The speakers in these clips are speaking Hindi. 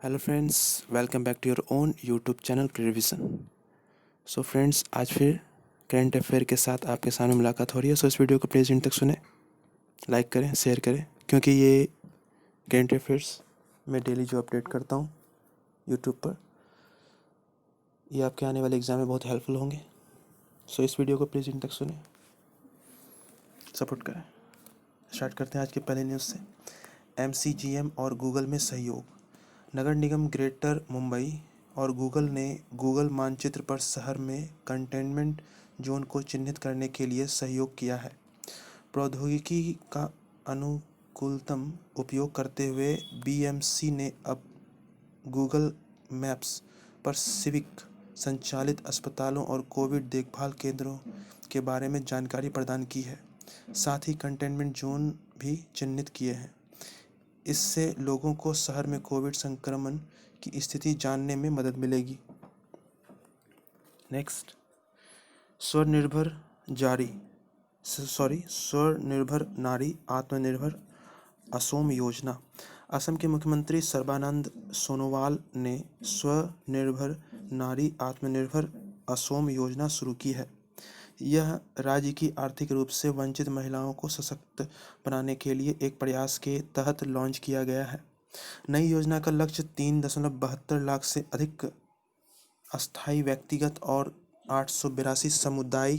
Hello friends, welcome back to your own YouTube channel Prevision. So friends, आज फिर करंट अफेयर के साथ आपके सामने मुलाकात हो रही है। सो इस वीडियो को प्लीज़ एंड तक सुने, लाइक करें, शेयर करें, क्योंकि ये करंट अफेयर्स मैं डेली जो अपडेट करता हूँ यूट्यूब पर, ये आपके आने वाले एग्ज़ाम में बहुत हेल्पफुल होंगे। सो इस वीडियो को प्लीज़ एंड तक सुने, सपोर्ट करें। स्टार्ट करते हैं आज के पहले न्यूज़ से। MCGM और गूगल में सहयोग। नगर निगम ग्रेटर मुंबई और गूगल ने गूगल मानचित्र पर शहर में कंटेनमेंट जोन को चिन्हित करने के लिए सहयोग किया है। प्रौद्योगिकी का अनुकूलतम उपयोग करते हुए BMC ने अब गूगल मैप्स पर सिविक संचालित अस्पतालों और कोविड देखभाल केंद्रों के बारे में जानकारी प्रदान की है। साथ ही कंटेनमेंट जोन भी चिन्हित किए हैं। इससे लोगों को शहर में कोविड संक्रमण की स्थिति जानने में मदद मिलेगी। नेक्स्ट, स्वनिर्भर नारी आत्मनिर्भर असोम योजना। असम के मुख्यमंत्री सर्बानंद सोनोवाल ने स्वनिर्भर नारी आत्मनिर्भर असोम योजना शुरू की है। यह राज्य की आर्थिक रूप से वंचित महिलाओं को सशक्त बनाने के लिए एक प्रयास के तहत लॉन्च किया गया है। नई योजना का लक्ष्य 3.72 लाख से अधिक अस्थायी व्यक्तिगत और 882 समुदाय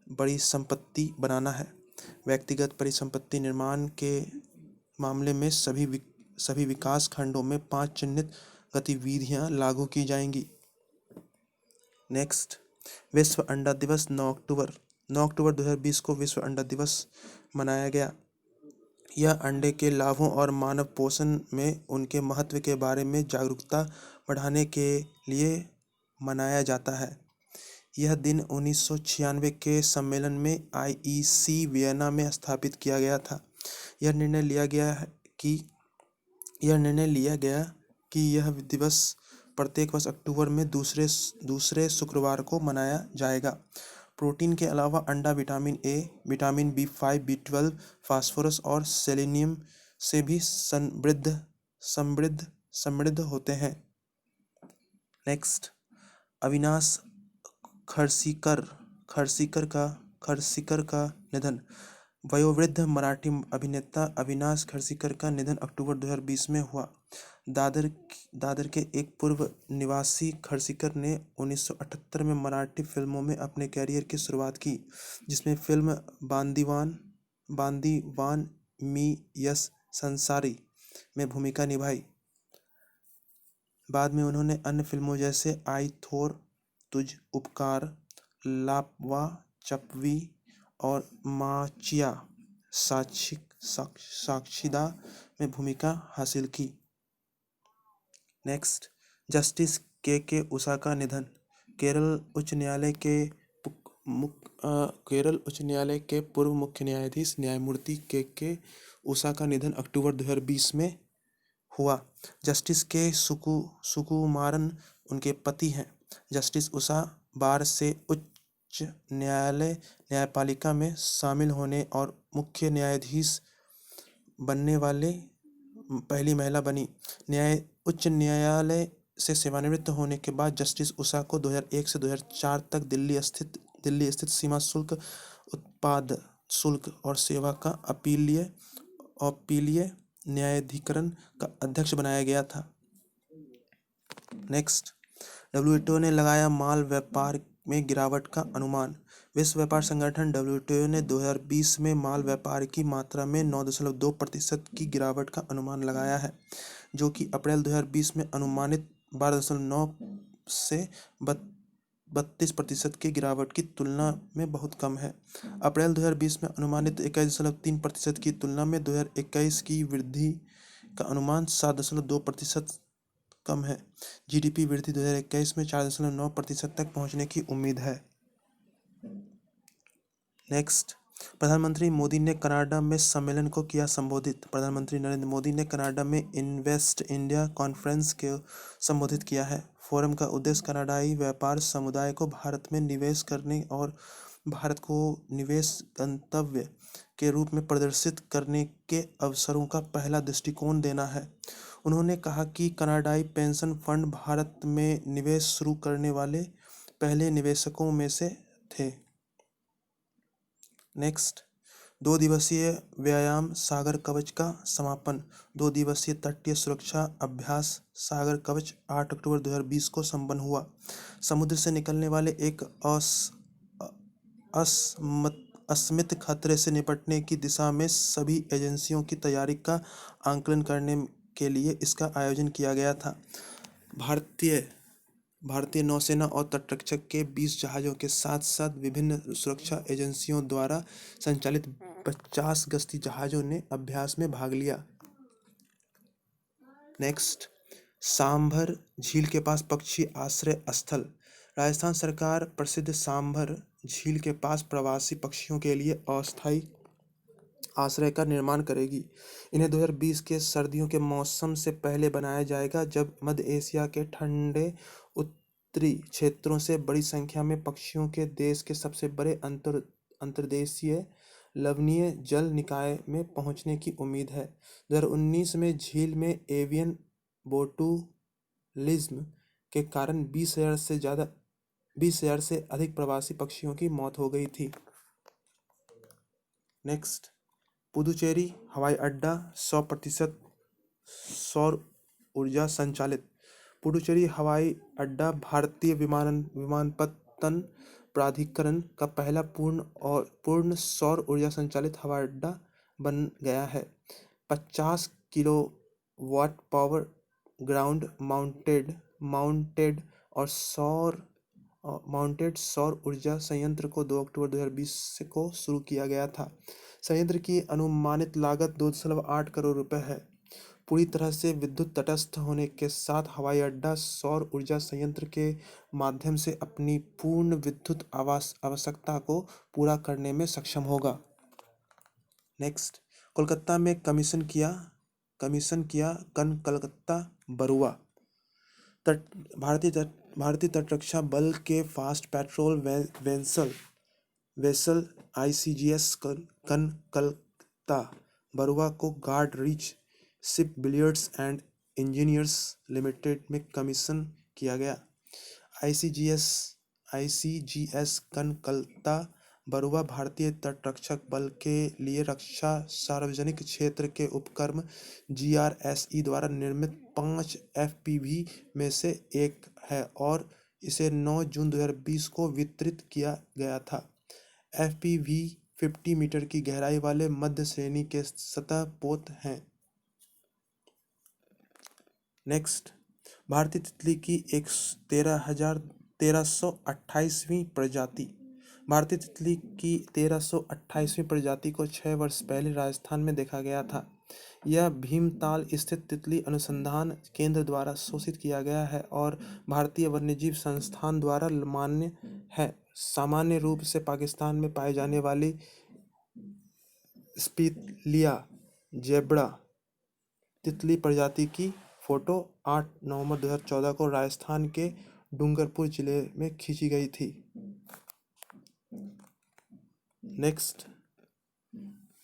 बड़ी संपत्ति बनाना है। व्यक्तिगत परिसंपत्ति निर्माण के मामले में सभी विकास खंडों में 5 चिन्हित गतिविधियां लागू की जाएंगी। नेक्स्ट, विश्व अंडा दिवस 9 अक्टूबर 2020 को विश्व अंडा दिवस मनाया गया। यह अंडे के लाभों और मानव पोषण में उनके महत्व के बारे में जागरूकता बढ़ाने के लिए मनाया जाता है। यह दिन 1996 के सम्मेलन में IEC वियना में स्थापित किया गया था। यह निर्णय लिया गया कि यह दिवस प्रत्येक वर्ष अक्टूबर में दूसरे शुक्रवार को मनाया जाएगा। प्रोटीन के अलावा अंडा vitamin A, vitamin B5, B12, phosphorus और सेलेनियम से भी समृद्ध होते हैं। नेक्स्ट, अविनाश खरसीकर का निधन। वयोवृद्ध मराठी अभिनेता अविनाश खरसीकर का निधन अक्टूबर 2020 में हुआ। दादर के एक पूर्व निवासी खरसीकर ने 1978 में मराठी फिल्मों में अपने कैरियर की शुरुआत की, जिसमें फिल्म बांदीवान मी यस संसारी में भूमिका निभाई। बाद में उन्होंने अन्य फिल्मों जैसे आई थोर, तुझ, उपकार, लापवा चपवी और माचिया साक्षीदा में भूमिका हासिल की। नेक्स्ट, जस्टिस के उषा का निधन। केरल उच्च न्यायालय के पूर्व मुख्य न्यायाधीश न्यायमूर्ति के उषा का निधन अक्टूबर 2020 में हुआ। जस्टिस के सुकुमारन उनके पति हैं। जस्टिस उषा बार से उच्च न्यायालय न्यायपालिका में शामिल होने और मुख्य न्यायाधीश बनने वाले पहली महिला बनी। उच्च न्यायालय से सेवानिवृत्त होने के बाद जस्टिस उषा को 2001 से 2004 तक दिल्ली स्थित सीमा शुल्क, उत्पाद शुल्क और सेवा का अपीलीय न्यायाधिकरण का अध्यक्ष बनाया गया था। नेक्स्ट, WTO ने लगाया माल व्यापार में गिरावट का अनुमान। विश्व व्यापार संगठन WTO ने 2020 में माल व्यापार की मात्रा में 9.2% की गिरावट का अनुमान लगाया है, जो कि अप्रैल 2020 में अनुमानित 12.9 से 32% की गिरावट की तुलना में बहुत कम है। अप्रैल 2020 में अनुमानित 21.3% की तुलना में 2021 की वृद्धि का अनुमान 7.2% कम है। GDP वृद्धि 2021 में 4.9% तक पहुंचने की उम्मीद है। नेक्स्ट, प्रधानमंत्री मोदी ने कनाडा में सम्मेलन को किया संबोधित। प्रधानमंत्री नरेंद्र मोदी ने कनाडा में इन्वेस्ट इंडिया कॉन्फ्रेंस को संबोधित किया है। फोरम का उद्देश्य कनाडाई व्यापार समुदाय को भारत में निवेश करने और भारत को निवेश गंतव्य के रूप में प्रदर्शित करने के अवसरों का पहला दृष्टिकोण देना है। उन्होंने कहा कि कनाडाई पेंशन फंड भारत में निवेश शुरू करने वाले पहले निवेशकों में से थे। नेक्स्ट, 2 दिवसीय व्यायाम सागर कवच का समापन। 2 दिवसीय तटीय सुरक्षा अभ्यास सागर कवच 8 अक्टूबर 2020 को संपन्न हुआ। समुद्र से निकलने वाले एक अस्मित खतरे से निपटने की दिशा में सभी एजेंसियों की तैयारी का आकलन करने के लिए इसका आयोजन किया गया था। भारतीय नौसेना और तटरक्षक के 20 जहाजों के साथ साथ विभिन्न सुरक्षा एजेंसियों द्वारा संचालित 50 गश्ती जहाजों ने अभ्यास में भाग लिया। नेक्स्ट, सांभर झील के पास पक्षी आश्रय स्थल। राजस्थान सरकार प्रसिद्ध सांभर झील के पास प्रवासी पक्षियों के लिए अस्थायी आश्रय का निर्माण करेगी। इन्हें 2020 के सर्दियों के मौसम से पहले बनाया जाएगा, जब मध्य एशिया के ठंडे उत्तरी क्षेत्रों से बड़ी संख्या में पक्षियों के देश के सबसे बड़े अंतर्देशीय लवणीय जल निकाय में पहुंचने की उम्मीद है। 2019 में झील में एवियन बोटुलिज्म के कारण 20,000 से अधिक प्रवासी पक्षियों की मौत हो गई थी। नेक्स्ट, पुदुचेरी हवाई अड्डा 100% सौर ऊर्जा संचालित। पुडुचेरी हवाई अड्डा भारतीय विमानपत्तन प्राधिकरण का पहला पूर्ण सौर ऊर्जा संचालित हवाई अड्डा बन गया है। 50 किलोवाट पावर ग्राउंड माउंटेड सौर ऊर्जा संयंत्र को 2 अक्टूबर 2020 को शुरू किया गया था। संयंत्र की अनुमानित लागत 2.8 करोड़ रुपए है। पूरी तरह से विद्युत तटस्थ होने के साथ हवाई अड्डा सौर ऊर्जा संयंत्र के माध्यम से अपनी पूर्ण विद्युत आवश्यकता को पूरा करने में सक्षम होगा। नेक्स्ट, कोलकाता में कमीशन किया कलकत्ता बरुआ। भारतीय तटरक्षा बल के fast patrol vessel ICGS Kanaklata Barua को Garden Reach shipbuilders and engineers limited में कमीशन किया गया। ICGS कलकत्ता बरुआ भारतीय तटरक्षक बल के लिए रक्षा सार्वजनिक क्षेत्र के उपक्रम GRSE द्वारा निर्मित 5 FPV में से एक है और इसे 9 जून 2020 को वितरित किया गया था। FPV 50 मीटर की गहराई वाले मध्य श्रेणी के सतह पोत हैं। नेक्स्ट, भारतीय तितली की 1328वीं प्रजाति। भारतीय तितली की 1328वीं प्रजाति को 6 वर्ष पहले राजस्थान में देखा गया था। यह भीमताल स्थित तितली अनुसंधान केंद्र द्वारा शोधित किया गया है और भारतीय वन्यजीव संस्थान द्वारा मान्य है। सामान्य रूप से पाकिस्तान में पाई जाने वाली स्पिलिया जेब्रा तितली प्रजाति की फोटो 8 नवंबर 2014 को राजस्थान के डूंगरपुर जिले में खींची गई थी। नेक्स्ट,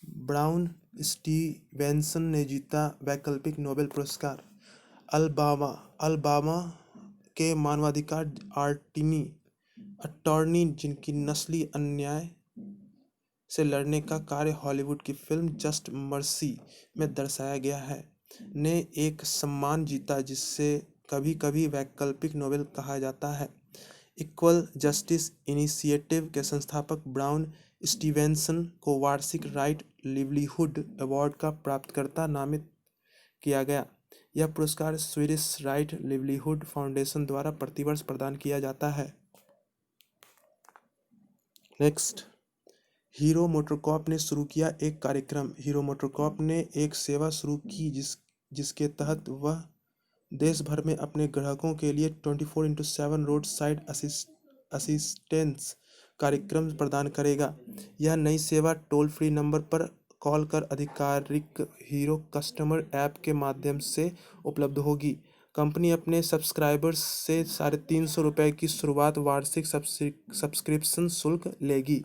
ब्राउन स्टीवेंसन ने जीता वैकल्पिक नोबेल पुरस्कार। अल्बामा के मानवाधिकार अटॉर्नी जिनकी नस्ली अन्याय से लड़ने का कार्य हॉलीवुड की फिल्म जस्ट मर्सी में दर्शाया गया है, ने एक सम्मान जीता जिसे कभी कभी वैकल्पिक नोबेल कहा जाता है। इक्वल जस्टिस इनिशिएटिव के संस्थापक ब्राउन स्टीवेंसन को वार्षिक राइट लिवलीहुड अवार्ड का प्राप्तकर्ता नामित किया गया। यह पुरस्कार स्वीडिश राइट लिवलीहुड फाउंडेशन द्वारा प्रतिवर्ष प्रदान किया जाता है। नेक्स्ट, हीरो मोटोकॉर्प ने शुरू किया एक कार्यक्रम। हीरो मोटोकॉर्प ने एक सेवा शुरू की जिसके तहत वह देश भर में अपने ग्राहकों के लिए 24x7 रोड साइड असिस्टेंस कार्यक्रम प्रदान करेगा। यह नई सेवा टोल फ्री नंबर पर कॉल कर आधिकारिक हीरो कस्टमर ऐप के माध्यम से उपलब्ध होगी। कंपनी अपने सब्सक्राइबर्स से 350 रुपये की शुरुआत वार्षिक सब्सक्रिप्शन शुल्क लेगी।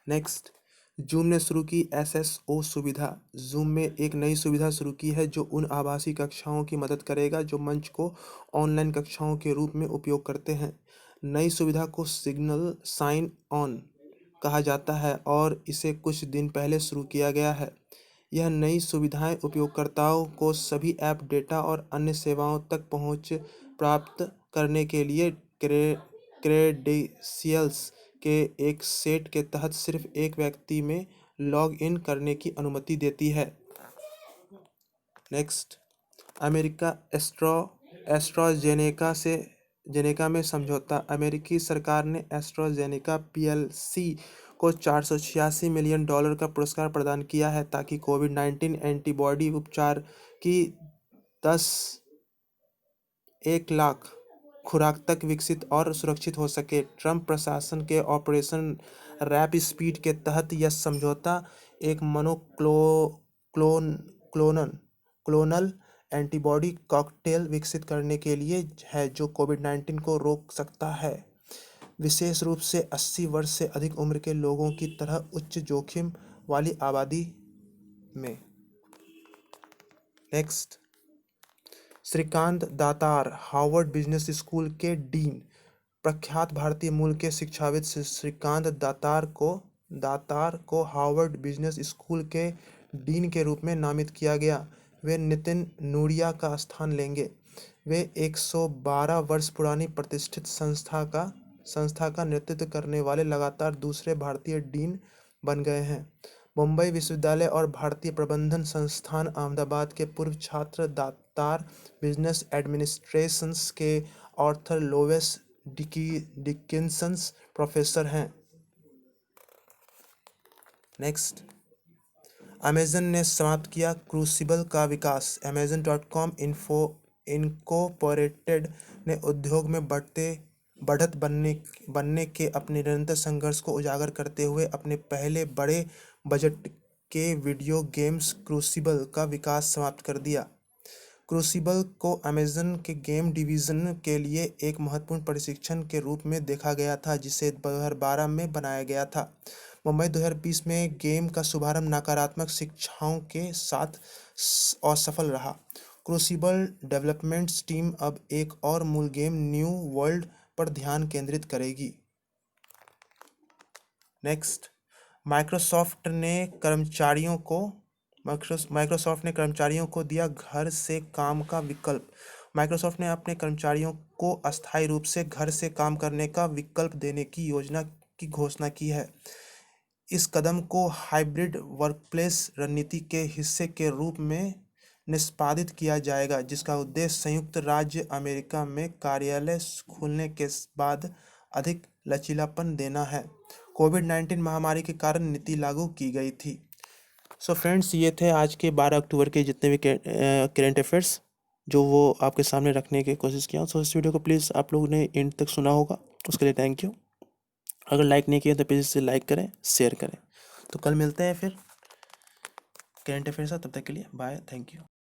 नेक्स्ट, जूम ने शुरू की SSO सुविधा। जूम में एक नई सुविधा शुरू की है जो उन आभासी कक्षाओं की मदद करेगा जो मंच को ऑनलाइन कक्षाओं के रूप में उपयोग करते हैं। नई सुविधा को सिग्नल साइन ऑन कहा जाता है और इसे कुछ दिन पहले शुरू किया गया है। यह नई सुविधाएं उपयोगकर्ताओं को सभी ऐप डेटा और अन्य सेवाओं तक पहुंच प्राप्त करने के लिए क्रेडेंशियल्स के एक सेट के तहत सिर्फ एक व्यक्ति में लॉग इन करने की अनुमति देती है। नेक्स्ट, अमेरिका एस्ट्राजेनेका से जेनेका में समझौता। अमेरिकी सरकार ने एस्ट्राजेनेका PLC को $486 मिलियन का पुरस्कार प्रदान किया है ताकि कोविड-19 एंटीबॉडी उपचार की 1 लाख खुराक तक विकसित और सुरक्षित हो सके। ट्रंप प्रशासन के ऑपरेशन रैप स्पीड के तहत यह समझौता एक क्लोनल एंटीबॉडी कॉकटेल विकसित करने के लिए है जो कोविड-19 को रोक सकता है, विशेष रूप से 80 वर्ष से अधिक उम्र के लोगों की तरह उच्च जोखिम वाली आबादी में। नेक्स्ट, श्रीकांत दातार हार्वर्ड बिजनेस स्कूल के डीन। प्रख्यात भारतीय मूल के शिक्षाविद श्रीकांत दातार को हार्वर्ड बिजनेस स्कूल के डीन के रूप में नामित किया गया। वे नितिन नूरिया का स्थान लेंगे। वे 112 वर्ष पुरानी प्रतिष्ठित संस्था का नेतृत्व करने वाले लगातार दूसरे भारतीय डीन बन गए हैं। मुंबई विश्वविद्यालय और भारतीय प्रबंधन संस्थान अहमदाबाद के पूर्व छात्र दातार बिजनेस एडमिनिस्ट्रेशन के आर्थर लोवेस डिकिंसन प्रोफेसर हैं। नेक्स्ट, अमेजन ने समाप्त किया क्रूसिबल का विकास। Amazon.com इनकॉर्पोरेटेड ने उद्योग में बढ़त बनने के अपने निरंतर संघर्ष को उजागर करते हुए अपने पहले बड़े बजट के वीडियो गेम्स क्रूसिबल का विकास समाप्त कर दिया। क्रूसिबल को अमेजन के गेम डिवीजन के लिए एक महत्वपूर्ण प्रशिक्षण के रूप में देखा गया था जिसे 2012 में बनाया गया था। मुंबई 2020 में गेम का शुभारंभ नकारात्मक शिक्षाओं के साथ असफल रहा। क्रूसिबल डेवलपमेंट्स टीम अब एक और मूल गेम न्यू वर्ल्ड पर ध्यान केंद्रित करेगी। नेक्स्ट, माइक्रोसॉफ्ट ने कर्मचारियों को दिया घर से काम का विकल्प। माइक्रोसॉफ्ट ने अपने कर्मचारियों को अस्थायी रूप से घर से काम करने का विकल्प देने की योजना की घोषणा की है। इस कदम को हाइब्रिड वर्कप्लेस रणनीति के हिस्से के रूप में निष्पादित किया जाएगा जिसका उद्देश्य संयुक्त राज्य अमेरिका में कार्यालय खुलने के बाद अधिक लचीलापन देना है। कोविड-19 महामारी के कारण नीति लागू की गई थी। सो फ्रेंड्स, ये थे आज के 12 अक्टूबर के जितने भी करेंट अफेयर्स जो वो आपके सामने रखने की कोशिश किया। सो इस वीडियो को प्लीज़ आप लोगों ने एंड तक सुना होगा, उसके लिए थैंक यू। अगर लाइक नहीं किया तो प्लीज़ इसे लाइक करें, शेयर करें। तो कल मिलते हैं फिर करेंट अफेयर्स, तब तक के लिए बाय, थैंक यू।